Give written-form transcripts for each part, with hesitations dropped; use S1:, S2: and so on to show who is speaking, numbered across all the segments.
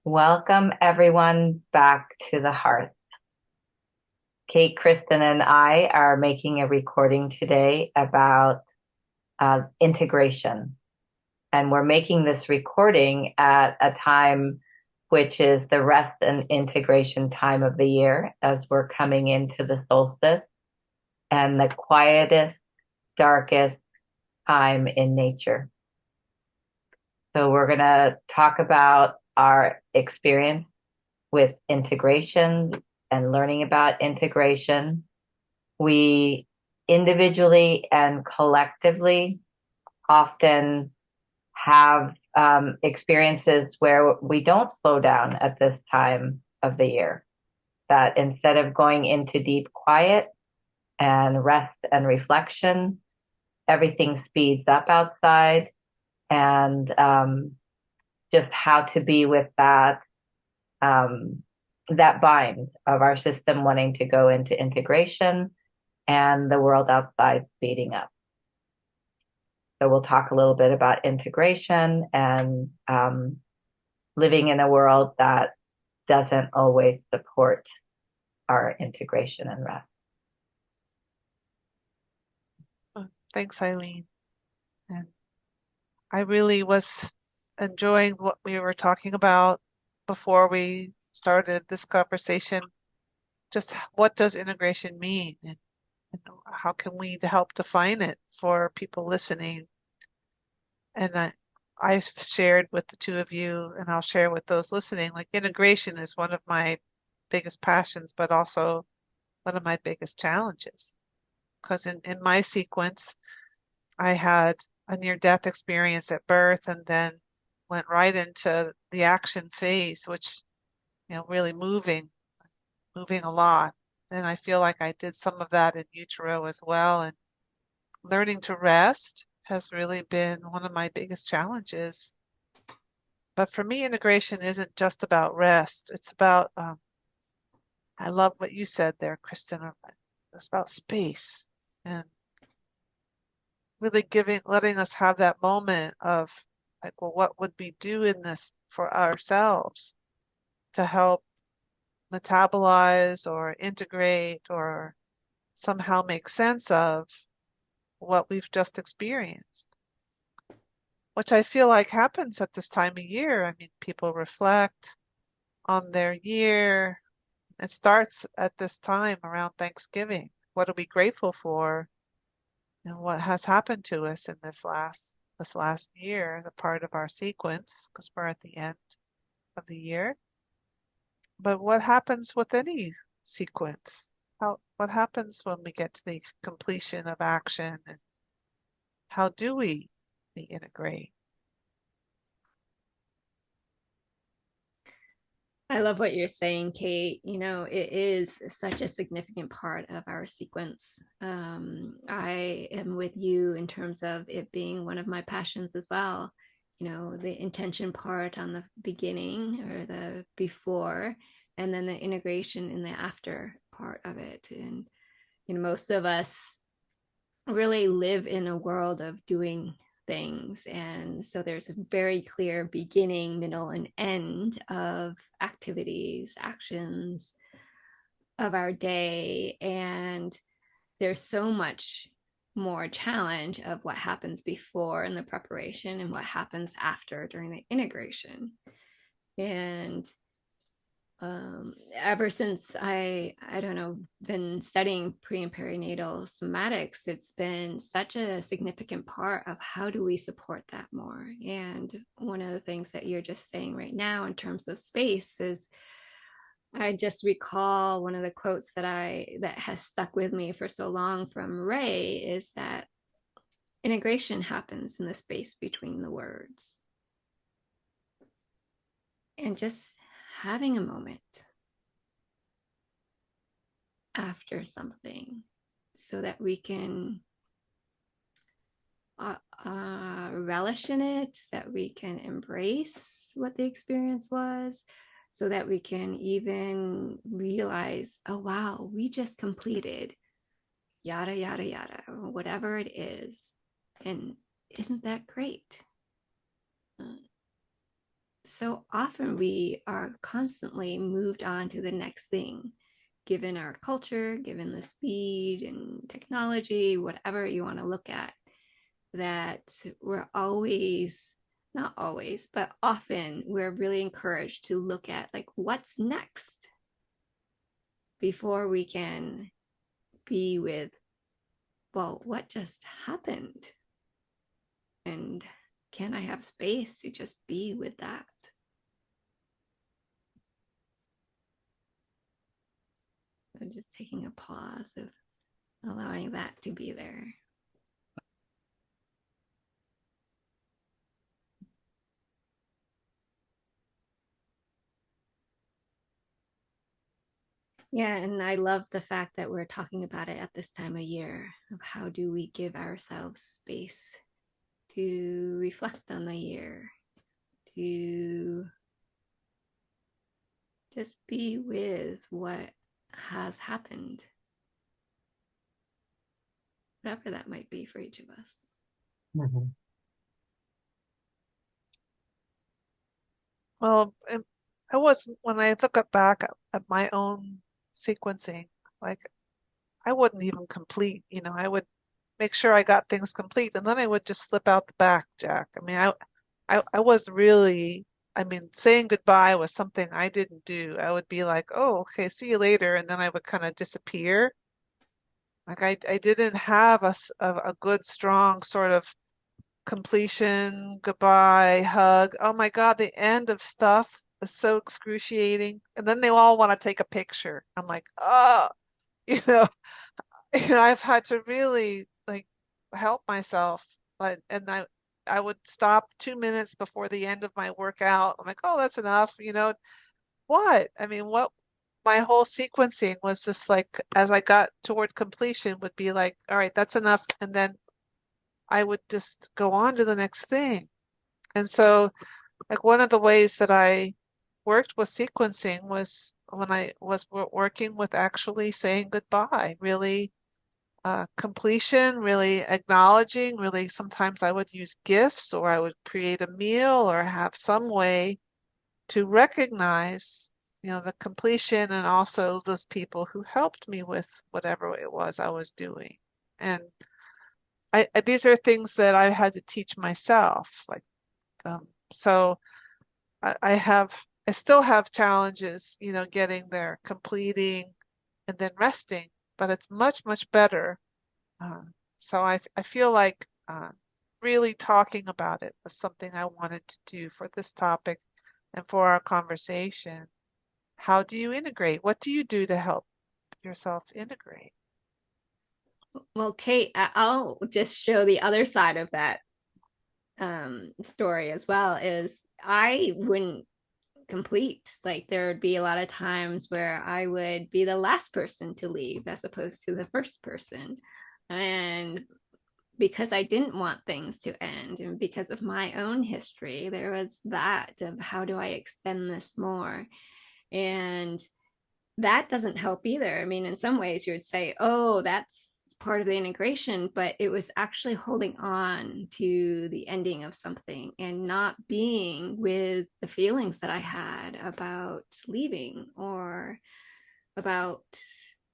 S1: Welcome everyone back to the Hearth. Kate, Kristin, and I are making a recording today about integration. And we're making this recording at a time which is the rest and integration time of the year as we're coming into the solstice and the quietest, darkest time in nature. So we're going to talk about our experience with integration and learning about integration. We individually and collectively often have experiences where we don't slow down at this time of the year. That instead of going into deep quiet and rest and reflection, everything speeds up outside, and just how to be with that bind of our system wanting to go into integration and the world outside speeding up. So we'll talk a little bit about integration and living in a world that doesn't always support our integration and rest.
S2: Thanks, Eileen. And I really was enjoying what we were talking about before we started this conversation. Just what does integration mean, and how can we help define it for people listening? And I've shared with the two of you, and I'll share with those listening, like integration is one of my biggest passions, but also one of my biggest challenges. Because in my sequence, I had a near-death experience at birth and then went right into the action phase, which, really moving a lot. And I feel like I did some of that in utero as well. And learning to rest has really been one of my biggest challenges. But for me, integration isn't just about rest. It's about, I love what you said there, Kristin. It's about space and really letting us have that moment of like, well, what would we do in this for ourselves to help metabolize or integrate or somehow make sense of what we've just experienced, which I feel like happens at this time of year. I mean, people reflect on their year. It starts at this time around Thanksgiving. What are we grateful for? And what has happened to us in this last year, the part of our sequence, because we're at the end of the year. But what happens with any sequence? What happens when we get to the completion of action, and how do we integrate?
S3: I love what you're saying, Kate. It is such a significant part of our sequence. I am with you in terms of it being one of my passions as well. The intention part on the beginning or the before, and then the integration in the after part of it. And, most of us really live in a world of doing things. And so there's a very clear beginning, middle, and end of activities, actions of our day. And there's so much more challenge of what happens before in the preparation and what happens after during the integration. And ever since I don't know, been studying pre and perinatal somatics, it's been such a significant part of how do we support that more. And one of the things that you're just saying right now in terms of space is, I just recall one of the quotes that has stuck with me for so long from Ray is that integration happens in the space between the words. And just having a moment after something so that we can relish in it, that we can embrace what the experience was, so that we can even realize, oh, wow, we just completed yada, yada, yada, or whatever it is. And isn't that great? so often we are constantly moved on to the next thing, given our culture, given the speed and technology, whatever you want to look at, that we're always, not always, but often we're really encouraged to look at like what's next before we can be with, well, what just happened? And can I have space to just be with that? So just taking a pause of allowing that to be there. Yeah, and I love the fact that we're talking about it at this time of year of how do we give ourselves space to reflect on the year, to just be with what has happened, whatever that might be for each of us.
S1: Mhm.
S2: Well, I wasn't, when I look back at my own sequencing, like I wouldn't even complete, I would make sure I got things complete and then I would just slip out the back, Jack. I mean, I was really, saying goodbye was something I didn't do. I would be like, oh, okay, see you later. And then I would kind of disappear. Like I didn't have a good, strong sort of completion, goodbye, hug. Oh my God, the end of stuff is so excruciating. And then they all want to take a picture. I'm like, oh, you know, I've had to really like help myself. And I would stop 2 minutes before the end of my workout. I'm like, oh, that's enough. What? What my whole sequencing was just like as I got toward completion would be like, all right, that's enough. And then I would just go on to the next thing. And so like one of the ways that I worked with sequencing was when I was working with actually saying goodbye, really completion, really acknowledging, really sometimes I would use gifts or I would create a meal or have some way to recognize, the completion and also those people who helped me with whatever it was I was doing. And these are things that I had to teach myself. Like, so I still have challenges, getting there, completing and then resting, but it's much, much better. So I feel like really talking about it was something I wanted to do for this topic and for our conversation. How do you integrate? What do you do to help yourself integrate?
S3: Well, Kate, I'll just show the other side of that story as well. Is I wouldn't complete. Like there would be a lot of times where I would be the last person to leave as opposed to the first person. And because I didn't want things to end and because of my own history, there was that of how do I extend this more? And that doesn't help either. I mean, in some ways you would say, oh, that's part of the integration, but it was actually holding on to the ending of something and not being with the feelings that I had about leaving or about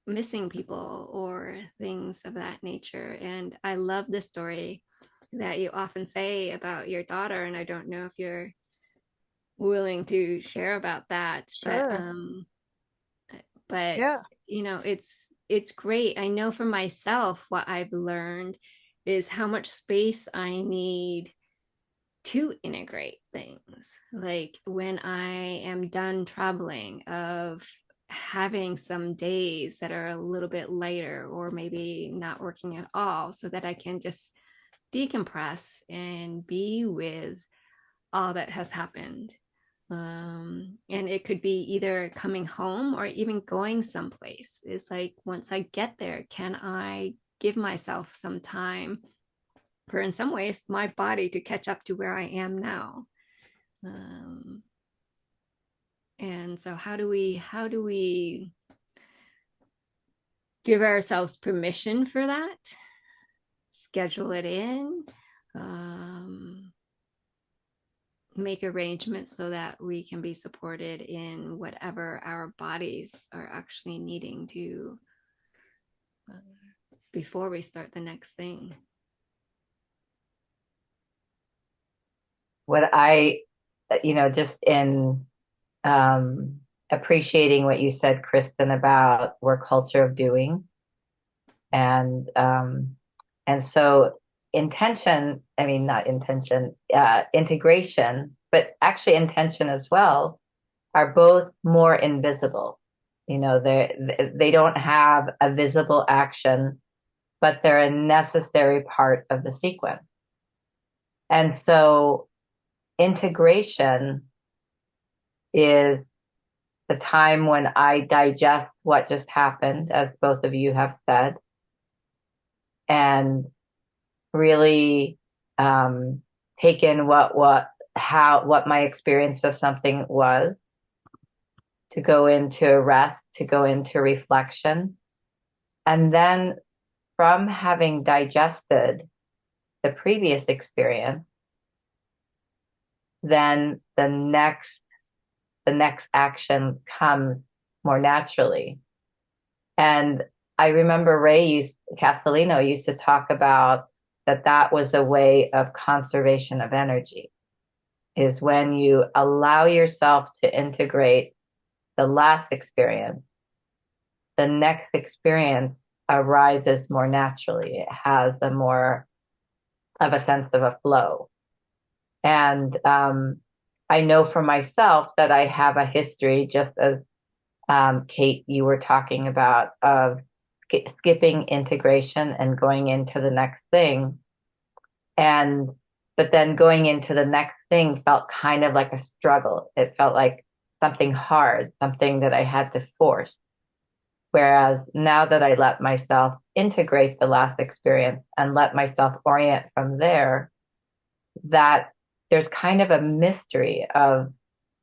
S3: missing people or things of that nature. And I love the story that you often say about your daughter. And I don't know if you're willing to share about that,
S2: Sure.
S3: but
S2: Yeah.
S3: it's great. I know for myself what I've learned is how much space I need to integrate things. Like when I am done traveling, of having some days that are a little bit lighter or maybe not working at all so that I can just decompress and be with all that has happened. And it could be either coming home or even going someplace. It's like once I get there, can I give myself some time for, in some ways, my body to catch up to where I am now? And so how do we give ourselves permission for that? Schedule it in. make arrangements so that we can be supported in whatever our bodies are actually needing to before we start the next thing.
S1: What I, just in appreciating what you said, Kristin, about we're culture of doing. And so integration, but actually intention as well, are both more invisible. They don't have a visible action, but they're a necessary part of the sequence. And so integration is the time when I digest what just happened, as both of you have said, and really take in what my experience of something was, to go into rest, to go into reflection. And then from having digested the previous experience, then the next action comes more naturally. And I remember Castellino used to talk about that was a way of conservation of energy, is when you allow yourself to integrate the last experience, the next experience arises more naturally. It has a more of a sense of a flow. And I know for myself that I have a history, just as Kate, you were talking about, of skipping integration and going into the next thing. But then going into the next thing felt kind of like a struggle. It felt like something hard, something that I had to force. Whereas now that I let myself integrate the last experience and let myself orient from there, that there's kind of a mystery of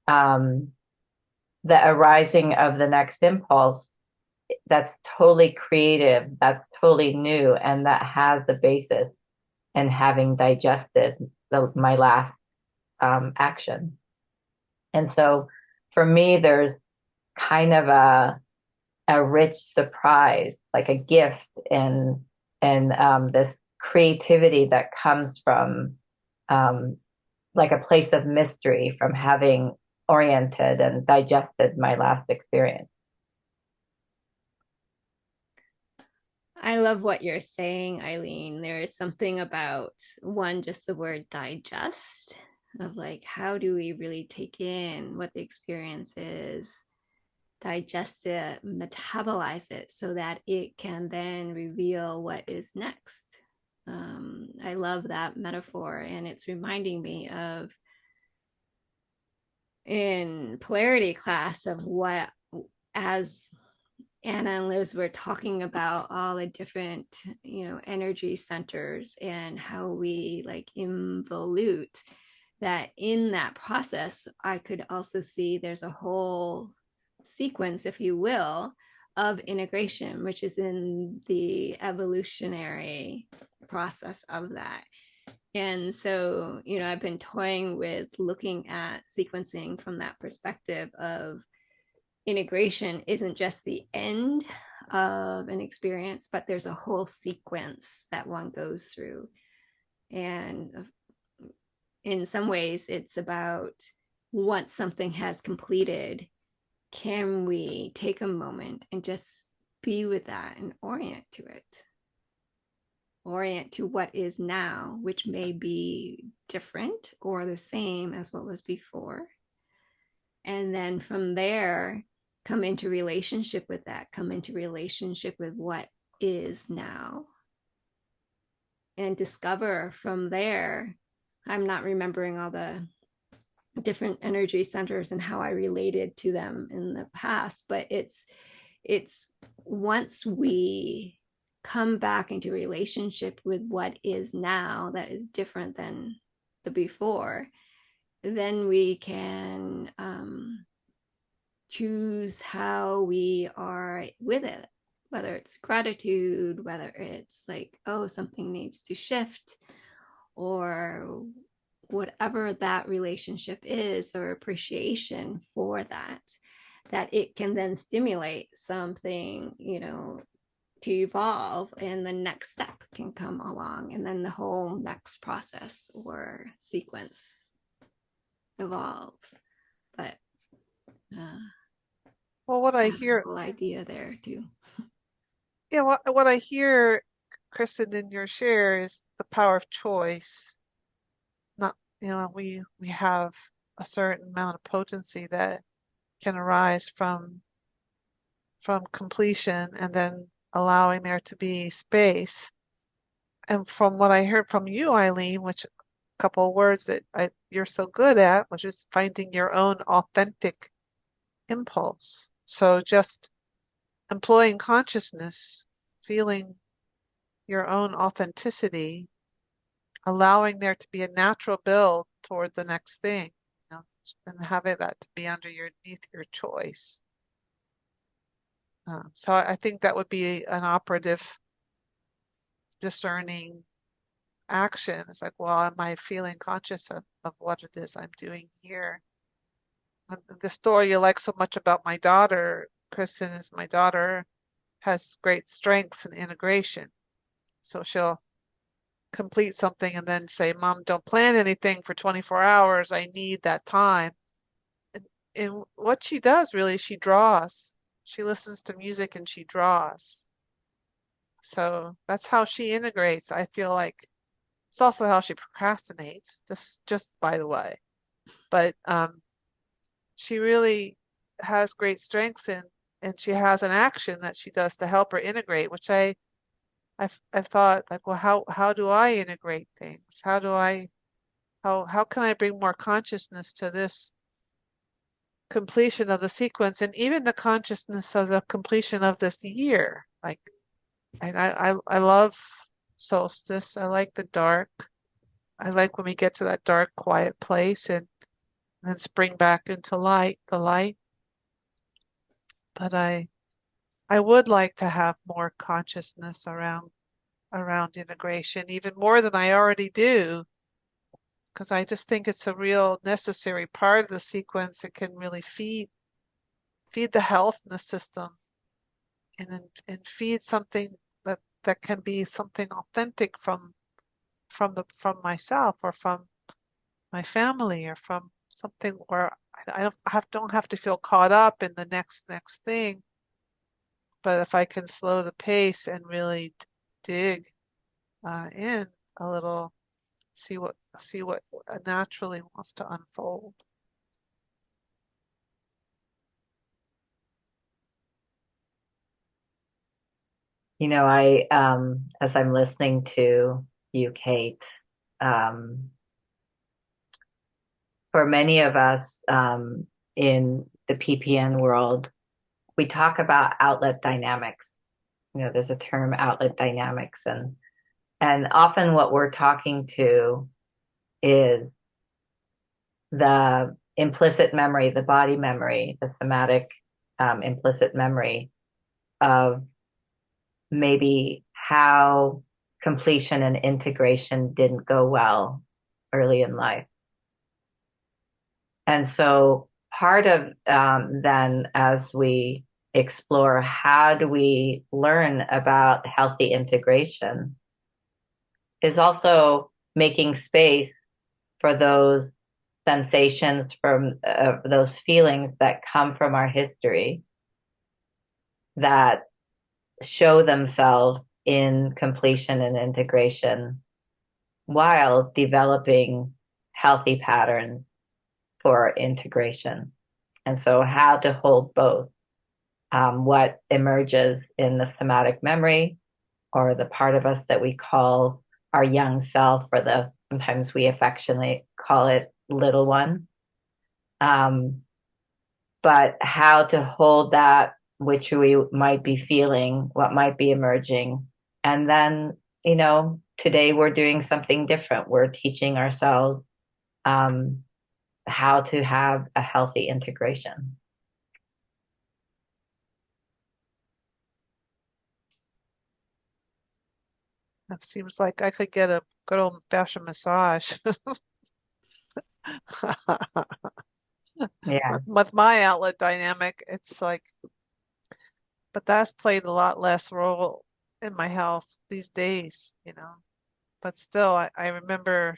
S1: the arising of the next impulse that's totally creative, that's totally new, and that has the basis in having digested my last action. And so for me, there's kind of a rich surprise, like a gift in this creativity that comes from like a place of mystery, from having oriented and digested my last experience.
S3: I love what you're saying, Eileen. There is something about one, just the word digest, of like, how do we really take in what the experience is, digest it, metabolize it so that it can then reveal what is next. I love that metaphor, and it's reminding me of in polarity class of what, as Anna and Liz were talking about all the different, energy centers and how we like involute, that in that process, I could also see there's a whole sequence, if you will, of integration, which is in the evolutionary process of that. And so, I've been toying with looking at sequencing from that perspective of integration isn't just the end of an experience, but there's a whole sequence that one goes through. And in some ways, it's about once something has completed, can we take a moment and just be with that and orient to it? Orient to what is now, which may be different or the same as what was before. And then from there, come into relationship with that, come into relationship with what is now. And discover from there, I'm not remembering all the different energy centers and how I related to them in the past, but it's once we come back into relationship with what is now that is different than the before, then we can choose how we are with it, whether it's gratitude, whether it's like, oh, something needs to shift, or whatever that relationship is or appreciation for that it can then stimulate something, to evolve, and the next step can come along, and then the whole next process or sequence evolves. But
S2: well, what I hear,
S3: whole idea there too.
S2: yeah, what I hear, Kristin, in your share is the power of choice. Not, we have a certain amount of potency that can arise from completion, and then allowing there to be space. And from what I heard from you, Eileen, which a couple of words that you're so good at, which is finding your own authentic impulse. So just employing consciousness, feeling your own authenticity, allowing there to be a natural build toward the next thing, and having that to be underneath your choice. So I think that would be an operative, discerning action. It's like, well, am I feeling conscious of what it is I'm doing here? The story you like so much about my daughter, Kristin, is my daughter has great strengths in integration. So she'll complete something and then say, Mom, don't plan anything for 24 hours. I need that time. And what she does really, she draws. She listens to music and she draws. So that's how she integrates. I feel like it's also how she procrastinates, just by the way. But she really has great strengths and she has an action that she does to help her integrate, which I've thought, like, well, how do I integrate things? How can I bring more consciousness to this completion of the sequence, and even the consciousness of the completion of this year? Like, I love solstice. I like the dark. I like when we get to that dark, quiet place and then spring back into the light. But I would like to have more consciousness around integration, even more than I already do, because I just think it's a real necessary part of the sequence. It can really feed the health in the system, and feed something that can be something authentic from myself, or from my family, or from something where I don't have to feel caught up in the next thing. But if I can slow the pace and really dig in a little, see what naturally wants to unfold.
S1: I as I'm listening to you, Kate, um, for many of us in the PPN world, we talk about outlet dynamics. There's a term, outlet dynamics, and often what we're talking to is the implicit memory, the body memory, the somatic implicit memory of maybe how completion and integration didn't go well early in life. And so part of then, as we explore how do we learn about healthy integration, is also making space for those sensations, from those feelings that come from our history that show themselves in completion and integration while developing healthy patterns for integration. And so how to hold both, what emerges in the somatic memory, or the part of us that we call our young self, or sometimes we affectionately call it little one. But how to hold that which we might be feeling, what might be emerging. And then, today we're doing something different. We're teaching ourselves how to have a healthy integration.
S2: It seems like I could get a good old-fashioned massage.
S1: Yeah.
S2: With my outlet dynamic, it's like, but that's played a lot less role in my health these days, you know. But still, I remember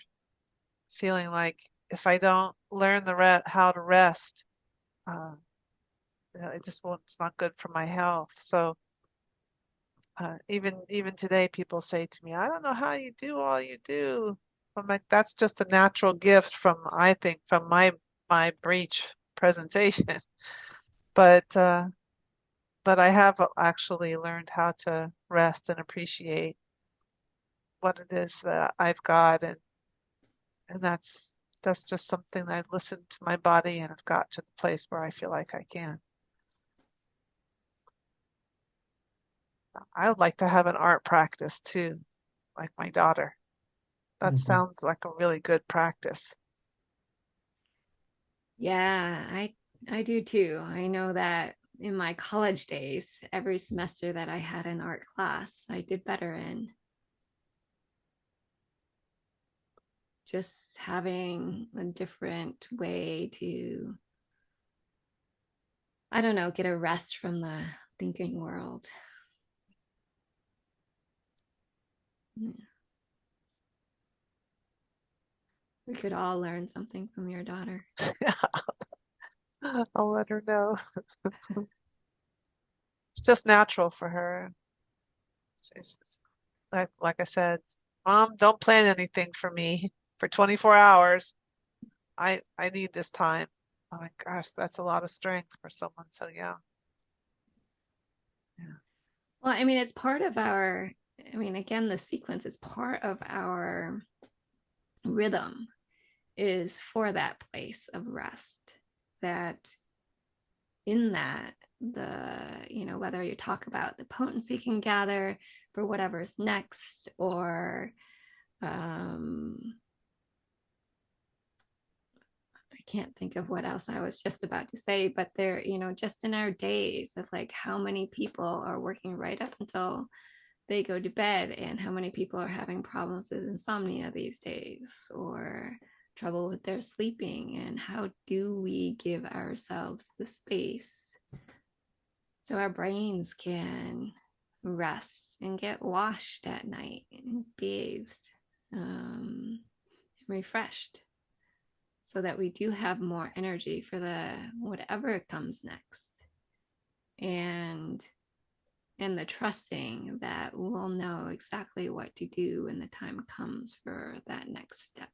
S2: feeling like if I don't learn how to rest, uh, it just won't, it's not good for my health. So even today, people say to me, "I don't know how you do all you do." I'm like, that's just a natural gift from, I think, from my breech presentation. But but I have actually learned how to rest and appreciate what it is that I've got, and that's just something that I've listened to my body and have got to the place where I feel like I can. I would like to have an art practice too, like my daughter. That
S1: Mhm.
S2: sounds like a really good practice.
S3: Yeah, I do too. I know that in my college days, every semester that I had an art class, I did better in. Just having a different way to, I don't know, get a rest from the thinking world. Yeah. We could all learn something from your daughter.
S2: I'll let her know. It's just natural for her. She's, like I said, Mom, don't plan anything for me for 24 hours. I need this time. Oh my gosh, that's a lot of strength for someone so young. Yeah.
S3: Well, I mean, it's part of our, I mean, again, the sequence is part of our rhythm, is for that place of rest. That in that, whether you talk about the potency can gather for whatever's next, or um, I can't think of what else I was just about to say, but there, just in our days of like how many people are working right up until they go to bed, and how many people are having problems with insomnia these days, or trouble with their sleeping, and how do we give ourselves the space so our brains can rest and get washed at night and bathed, refreshed, so that we do have more energy for the whatever comes next, and the trusting that we'll know exactly what to do when the time comes for that next step.